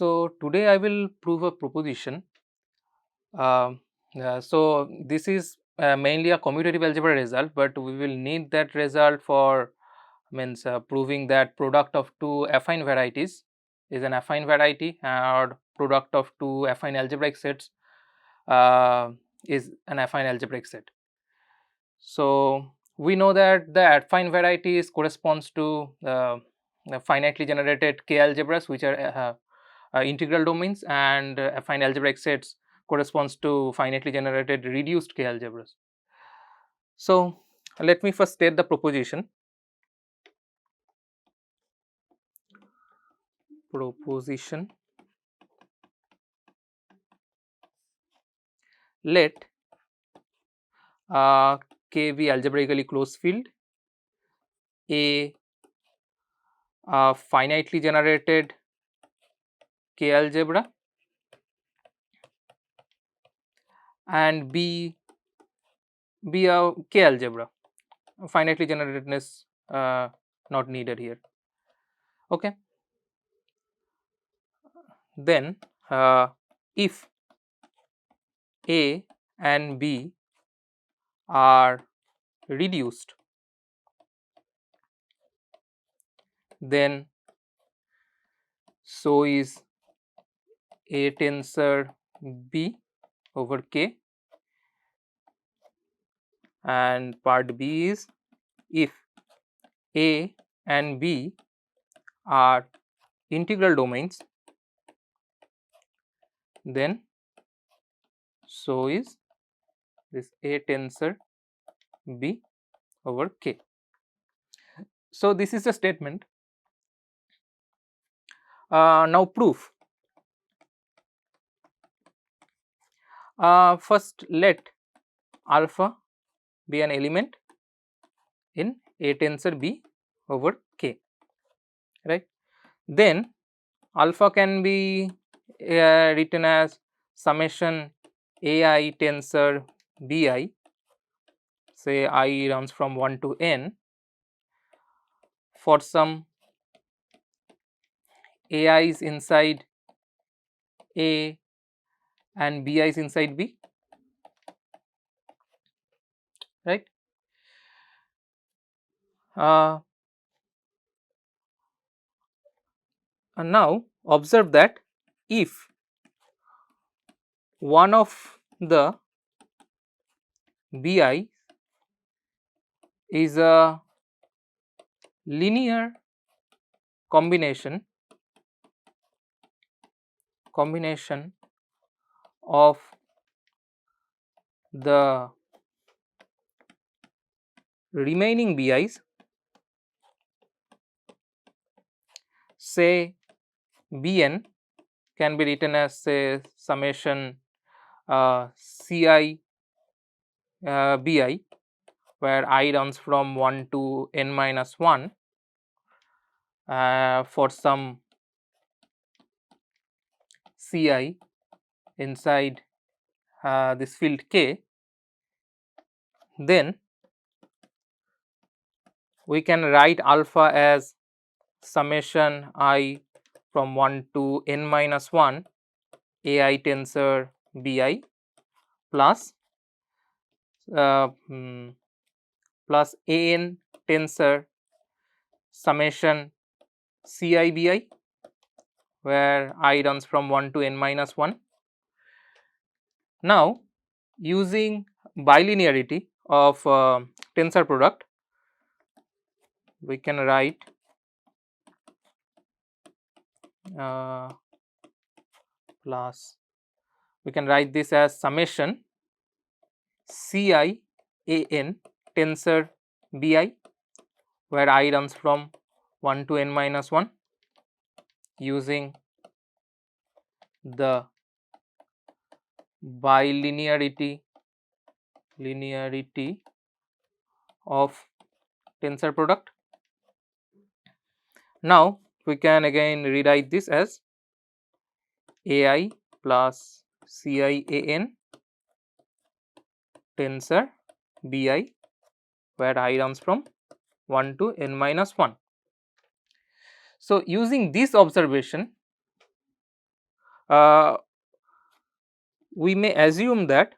So today I will prove a proposition. So this is mainly a commutative algebra result, but we will need that result for means proving that product of two affine varieties is an affine variety or product of two affine algebraic sets is an affine algebraic set. So we know that the affine varieties corresponds to finitely generated k-algebras, which are integral domains, and affine algebraic sets corresponds to finitely generated reduced k-algebras. So let me first state the proposition. Let K be algebraically closed field, a finitely generated K algebra, and B be a K algebra. Finitely generatedness not needed here. Okay. Then if A and B are reduced, then so is A tensor B over K, and part B is if A and B are integral domains, then so is this A tensor B over K. So this is the statement. Now proof. First let alpha be an element in A tensor B over K, right. Then alpha can be written as summation AI tensor Bi, say I runs from 1 to n, for some AI is inside A and Bi is inside B, right. And now observe that if one of the Bi is a linear combination of the remaining Bi's, say Bn can be written as say summation Ci Bi, where I runs from 1 to n minus 1 for some Ci inside this field K, then we can write alpha as summation I from 1 to n minus 1 AI tensor Bi plus plus An tensor summation Ci Bi, where I runs from 1 to n minus 1. Now using bilinearity of tensor product, we can write plus we can write this as summation Ci An tensor Bi, where I runs from 1 to n minus 1, using the bilinearity of tensor product. Now we can again rewrite this as Ai plus Ci An tensor Bi, where I runs from 1 to n minus 1. So using this observation, uh, we may assume that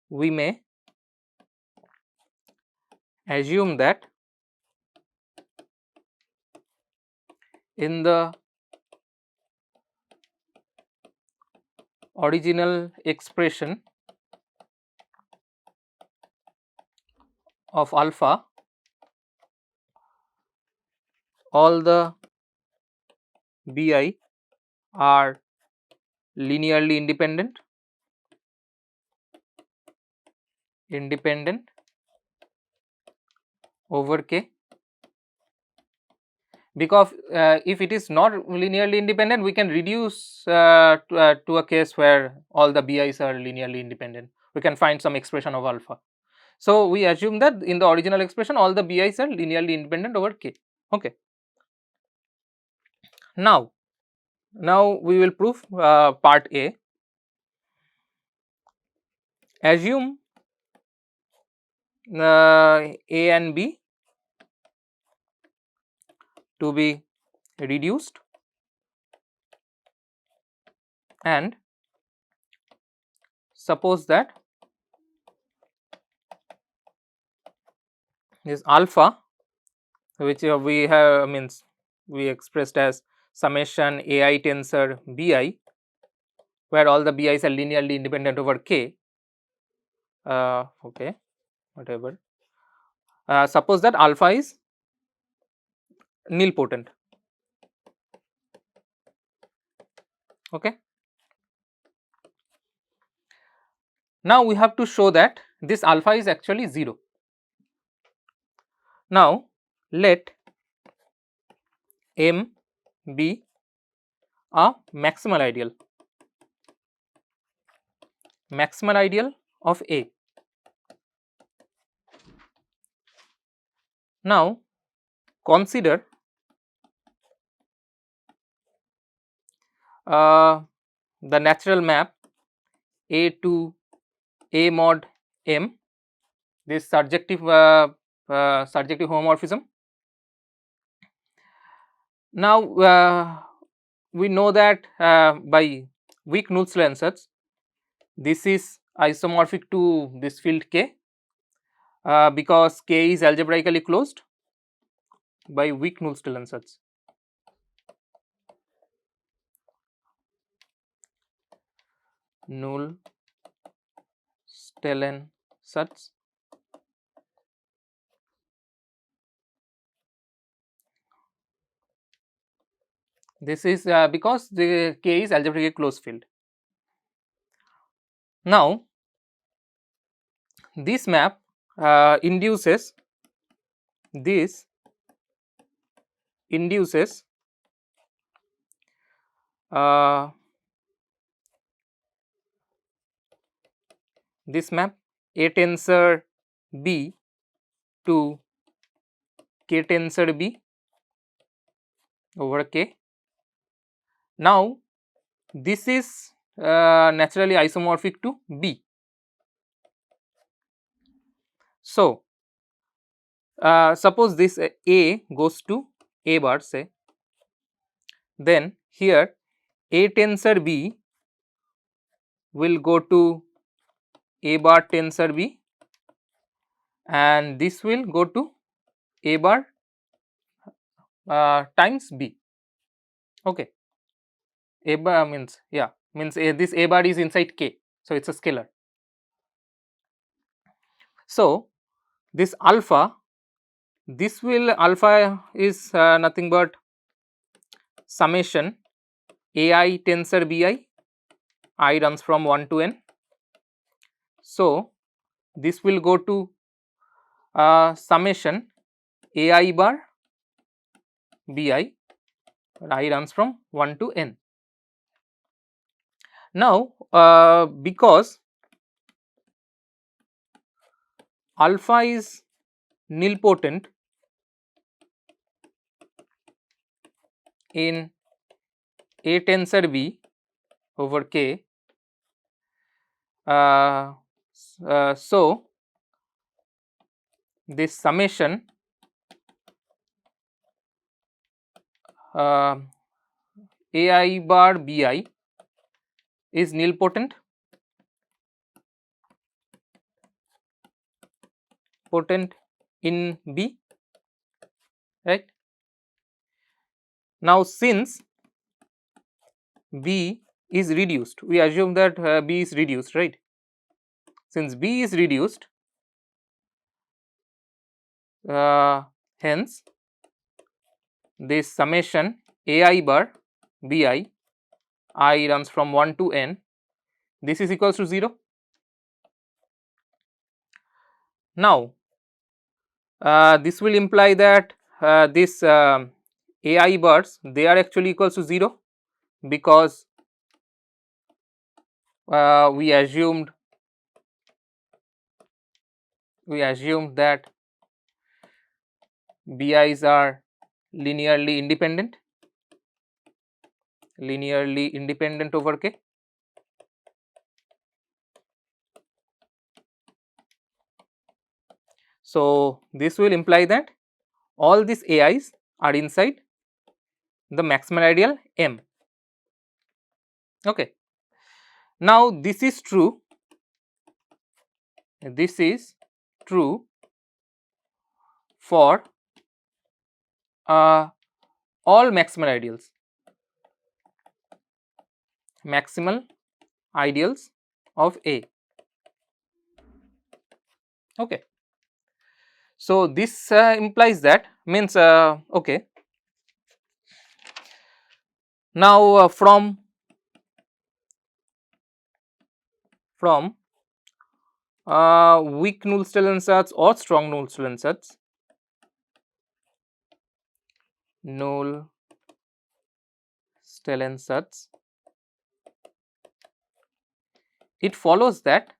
we may assume that in the original expression of alpha, all the bi are linearly independent over k, because if it is not linearly independent, we can reduce to a case where all the bi's are linearly independent. We can find some expression of alpha. So we assume that in the original expression all the bi's are linearly independent over k. Okay. Now we will prove part A. Assume A and B to be reduced and suppose that this alpha, which we have means we expressed as summation ai tensor bi, where all the bi's are linearly independent over k. Okay, whatever. Suppose that alpha is nilpotent. Okay. Now we have to show that this alpha is actually 0. Now let M be a maximal ideal of A. Now consider the natural map A to A mod M, this surjective homomorphism. Now we know that by weak Null's ansatz, this is isomorphic to this field K because K is algebraically closed by weak Null's ansatz. Null-Stellen-Satz. This is because the K is algebraically closed field. Now this map induces this map A tensor B to K tensor B over K. Now this is naturally isomorphic to B. So suppose this A goes to A bar, say, then here A tensor B will go to A bar tensor B and this will go to A bar times B. Okay. A bar means this A bar is inside K, so it is a scalar. So this alpha is nothing but summation ai tensor bi, I runs from 1 to n. So this will go to summation ai bar bi, I runs from 1 to n. Now because alpha is nilpotent in A tensor B over K, so this summation AI bar BI is nilpotent in B, right. Now since B is reduced, we assume that B is reduced, right. Since B is reduced, hence this summation AI bar BI, I runs from 1 to n, this is equals to 0. Now this will imply that this AI bars, they are actually equals to 0, because we assumed that BIs are linearly independent over K. So this will imply that all these AIs are inside the maximal ideal M. Okay. Now this is true for all maximal ideals of A. Okay. So this implies that, means okay. Now from weak Nullstellensatz or strong Nullstellensatz, it follows that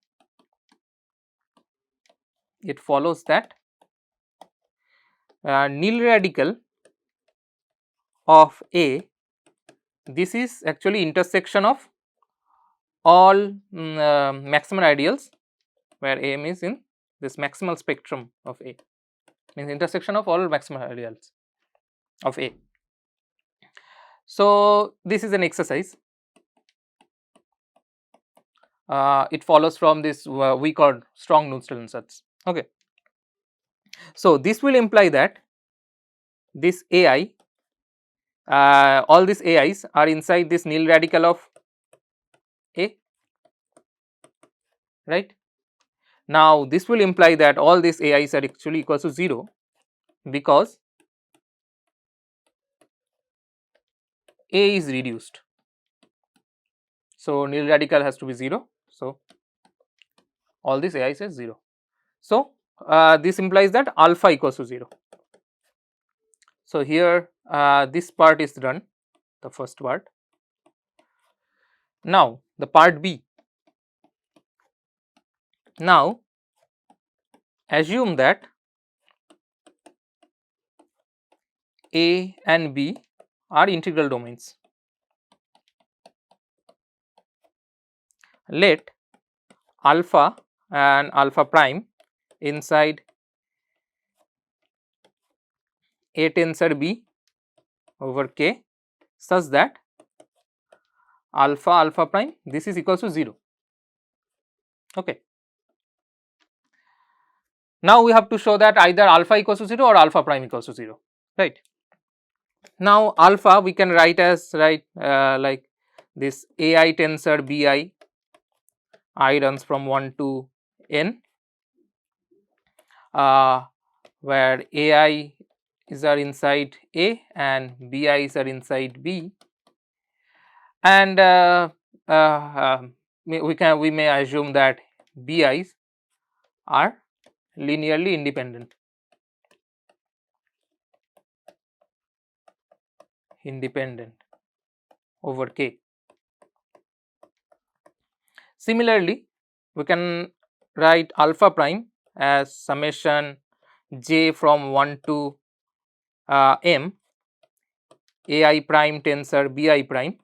nil radical of A, this is actually intersection of all maximal ideals where M is in this maximal spectrum of A, means intersection of all maximal ideals of A. So this is an exercise. It follows from this weak or strong Nullstellensatz. Okay. So this will imply that this AI, all these AIs are inside this nil radical of A, right. Now this will imply that all these AIs are actually equal to 0, because A is reduced. So nil radical has to be 0. So all these AIs are 0. So this implies that alpha equals to 0. So here this part is done, the first part. Now the part B. Now assume that A and B are integral domains. Let alpha and alpha prime inside A tensor B over K such that alpha prime, this is equals to 0. Okay. Now we have to show that either alpha equals to 0 or alpha prime equals to 0, right. Now alpha we can write as like this AI tensor BI, I runs from 1 to n, where AI is are inside A and BIs are inside B, and we may assume that BIs are linearly independent over K. Similarly, we can write alpha prime as summation j from 1 to m AI prime tensor BI prime,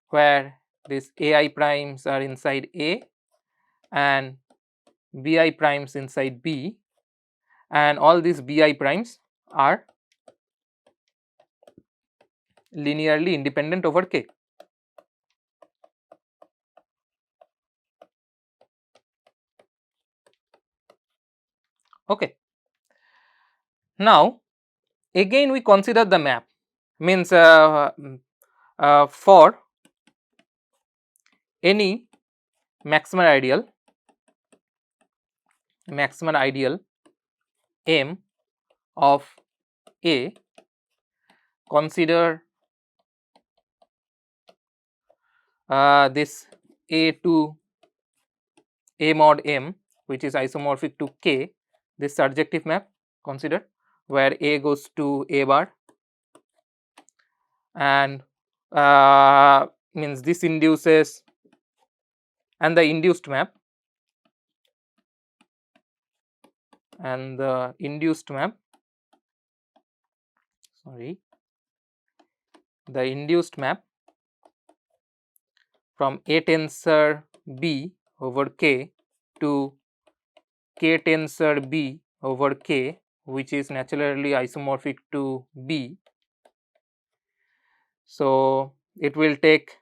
where these AI primes are inside A and BI primes inside B, and all these BI primes are linearly independent over K. Okay. Now again we consider the map, means for any maximal ideal M of A, consider this A to A mod M, which is isomorphic to K, this surjective map consider, where A goes to A bar, and means this induces, and the induced map, and the induced map, sorry, the induced map from A tensor B over K to K tensor B over K, which is naturally isomorphic to B. So it will take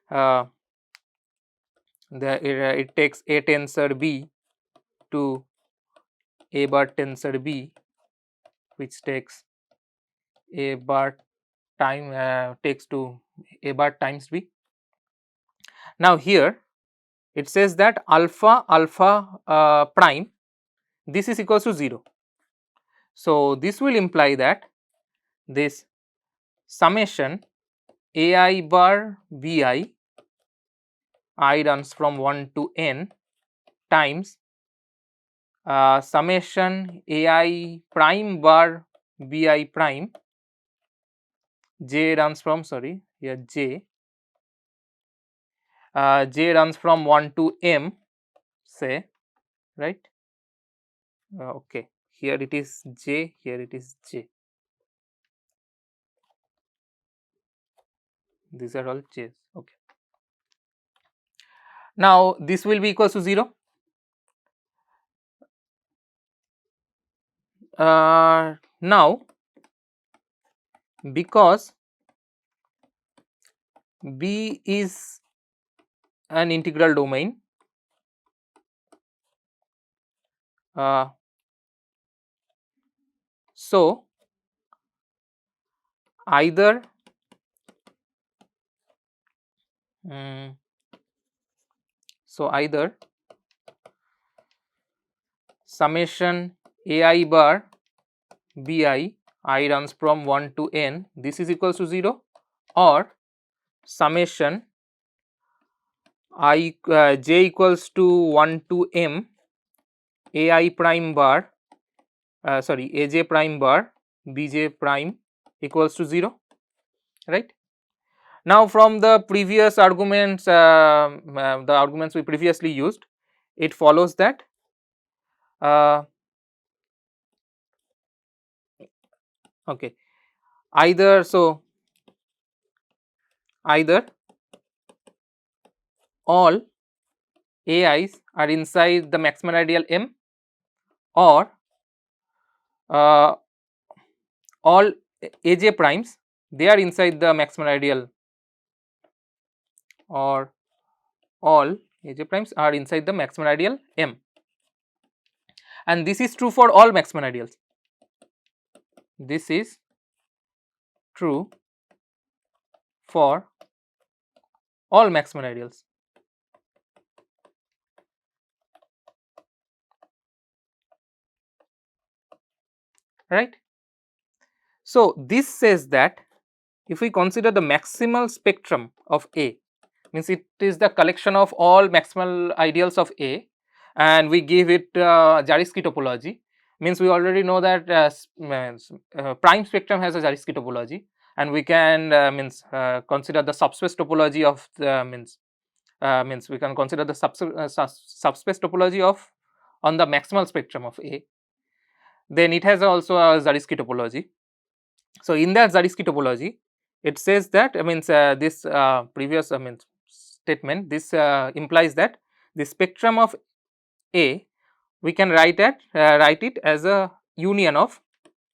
it takes A tensor B to A bar tensor B, which takes A bar takes to A bar times B. Now here it says that alpha prime, this is equals to 0. So this will imply that this summation ai bar bi, I runs from 1 to n, times summation ai prime bar bi prime, j runs from, sorry, here j runs from 1 to m, say, right. Okay, here it is j, here it is j, these are all j's. Okay, now this will be equals to 0. Now because B is an integral domain, so either summation ai bar bi, I runs from 1 to n, this is equals to 0, or summation j equals to 1 to m ai prime bar sorry aj prime bar bj prime equals to 0, right. Now from the previous arguments, the arguments we previously used, it follows that okay, either all AIs are inside the maximal ideal M, or all AJ primes, they are inside the maximal ideal, or all AJ primes are inside the maximal ideal M, and this is true for all maximal ideals. This is true for all maximal ideals, right. So this says that if we consider the maximal spectrum of A, means it is the collection of all maximal ideals of A, and we give it Zariski topology, means we already know that prime spectrum has a Zariski topology, and we can consider the subspace topology of the means we can consider the subspace topology of on the maximal spectrum of A. Then it has also a Zariski topology. So in that Zariski topology, it says that this previous statement, this implies that the spectrum of A, we can write it as a union of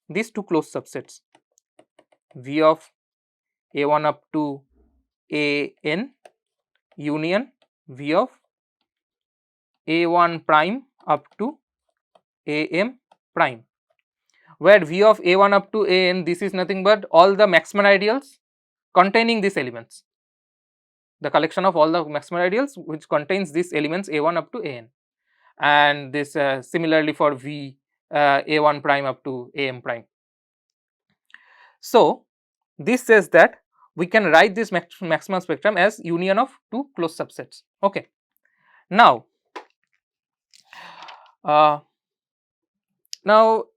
these two closed subsets V of A1 up to AN union V of A1 prime up to AM prime, where V of A1 up to AN, this is nothing but all the maximal ideals containing these elements, the collection of all the maximal ideals which contains these elements A1 up to AN, and this similarly for V A1 prime up to AM prime. So this says that we can write this maximal spectrum as union of two closed subsets. Okay. Now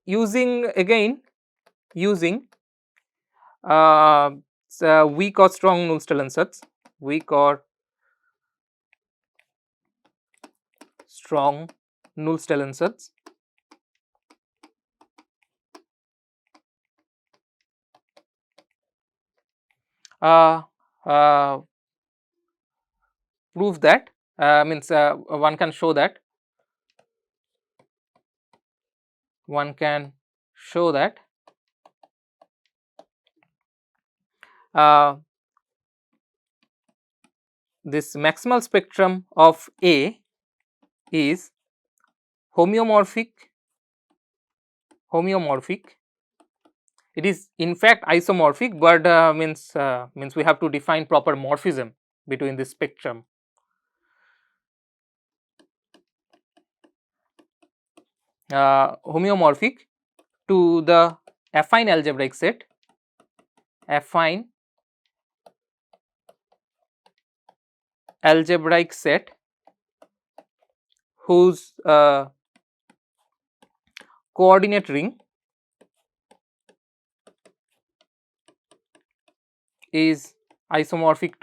using weak or strong Nullstellensatz ansatz, weak or strong Nullstellensatz, prove that means one can show that this maximal spectrum of A is homeomorphic. It is in fact isomorphic, but means we have to define proper morphism between this spectrum. Homeomorphic to the affine algebraic set, whose coordinate ring is isomorphic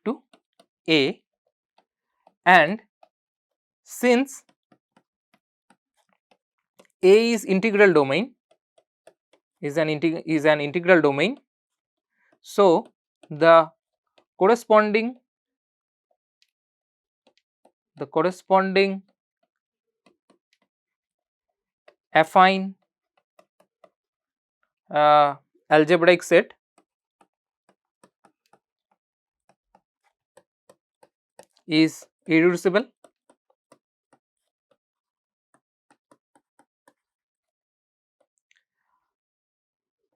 to A, and since A is integral domain, is an integral domain, so the corresponding affine algebraic set is irreducible.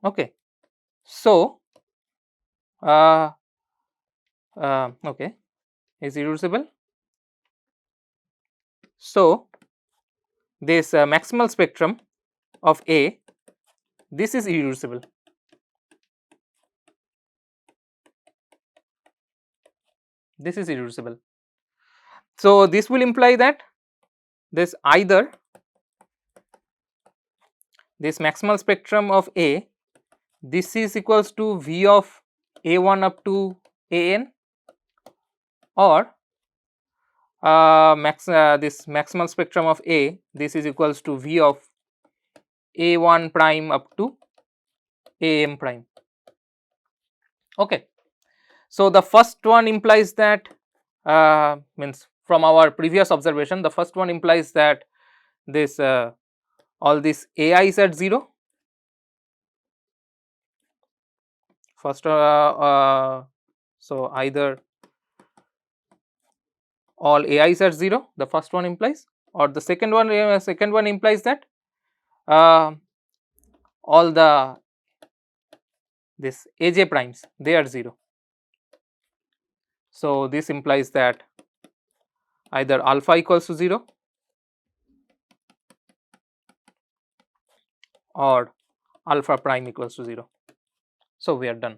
Okay, so okay, is irreducible. So this maximal spectrum of A, this is irreducible. So this will imply that this either this maximal spectrum of A, this is equals to V of A1 up to AN, or this maximal spectrum of A, this is equals to V of A1 prime up to AM prime. Okay, so the first one implies that means from our previous observation, the first one implies that this all this AI is at 0. First so either all AI is at 0, the first one implies, or the second one implies that all the this AJ primes, they are 0. So this implies that either alpha equals to 0 or alpha prime equals to 0. So we are done.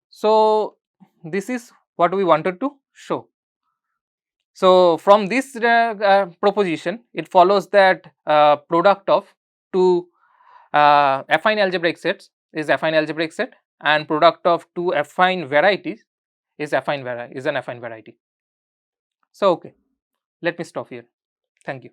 So this is what we wanted to show. So from this proposition, it follows that product of two affine algebraic sets is affine algebraic set, and product of two affine varieties is an affine variety. So okay, let me stop here. Thank you.